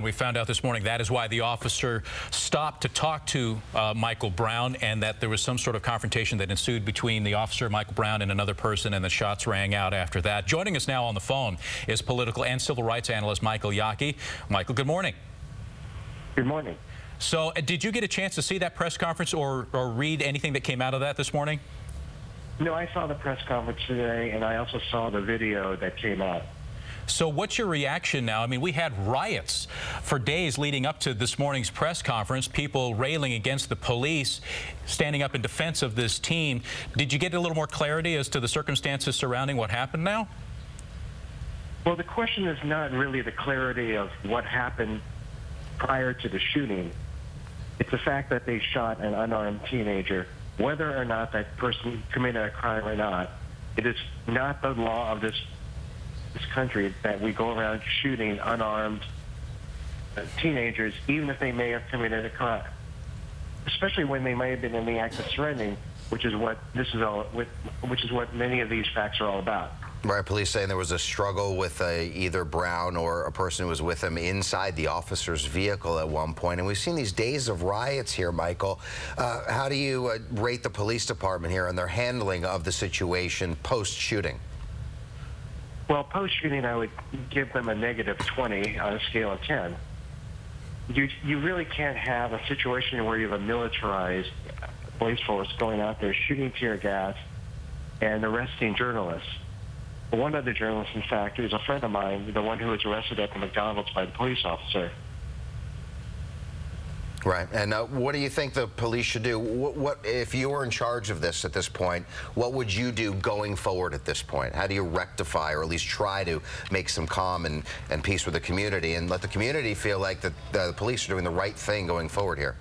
We found out this morning that is why the officer stopped to talk to Michael Brown, and that there was some sort of confrontation that ensued between the officer, Michael Brown, and another person, and the shots rang out after that. Joining us now on the phone is political and civil rights analyst Michael Yaki. Michael, good morning. Good morning. So did you get a chance to see that press conference or read anything that came out of that this morning? No, I saw the press conference today, and I also saw the video that came out. So what's your reaction now? I mean, we had riots for days leading up to this morning's press conference, people railing against the police, standing up in defense of this team. Did you get a little more clarity as to the circumstances surrounding what happened now? Well, the question is not really the clarity of what happened prior to the shooting. It's the fact that they shot an unarmed teenager. Whether or not that person committed a crime or not, it is not the law of this country that we go around shooting unarmed teenagers, even if they may have committed a crime, especially when they may have been in the act of surrendering, which is what many of these facts are all about. Right, police saying there was a struggle with either Brown or a person who was with him inside the officer's vehicle at one point. And we've seen these days of riots here, Michael. How do you rate the police department here and their handling of the situation post-shooting? Well, post-shooting, I would give them a -20 on a scale of 10. You really can't have a situation where you have a militarized police force going out there shooting tear gas and arresting journalists. One of the journalists, in fact, is a friend of mine, the one who was arrested at the McDonald's by the police officer. Right. And what do you think the police should do? What if you were in charge of this at this point, what would you do going forward at this point? How do you rectify or at least try to make some calm and peace with the community and let the community feel like the police are doing the right thing going forward here?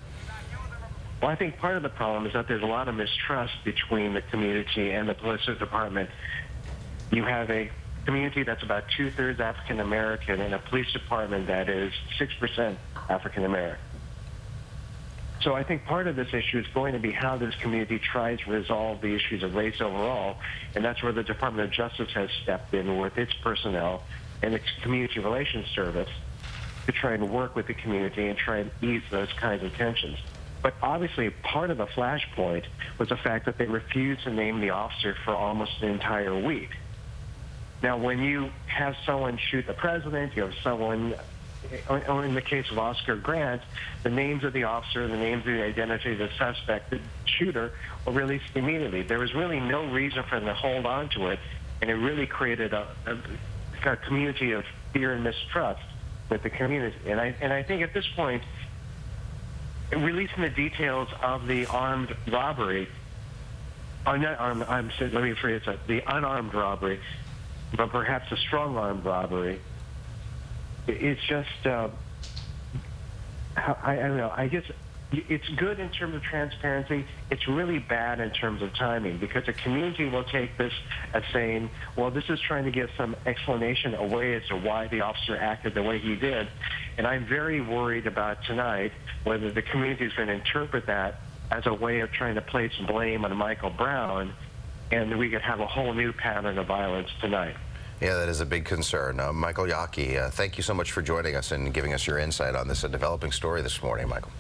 Well, I think part of the problem is that there's a lot of mistrust between the community and the police department. You have a community that's about 2/3 African American and a police department that is 6% African American. So I think part of this issue is going to be how this community tries to resolve the issues of race overall, and that's where the Department of Justice has stepped in with its personnel and its community relations service to try and work with the community and try and ease those kinds of tensions. But obviously part of the flashpoint was the fact that they refused to name the officer for almost an entire week. Now, when you have someone shoot the president, you have someone, or in the case of Oscar Grant, the names of the officer, the names of the identity of the suspect, the shooter, were released immediately. There was really no reason for them to hold on to it, and it really created a community of fear and mistrust with the community. And I think at this point, releasing the details of the armed robbery, let me rephrase that, the unarmed robbery, but perhaps a strong-armed robbery, it's just, I don't know, I guess it's good in terms of transparency. It's really bad in terms of timing, because the community will take this as saying, well, this is trying to give some explanation away as to why the officer acted the way he did. And I'm very worried about tonight whether the community is going to interpret that as a way of trying to place blame on Michael Brown, and we could have a whole new pattern of violence tonight. Yeah, that is a big concern. Michael Yaki, thank you so much for joining us and giving us your insight on this developing story this morning, Michael.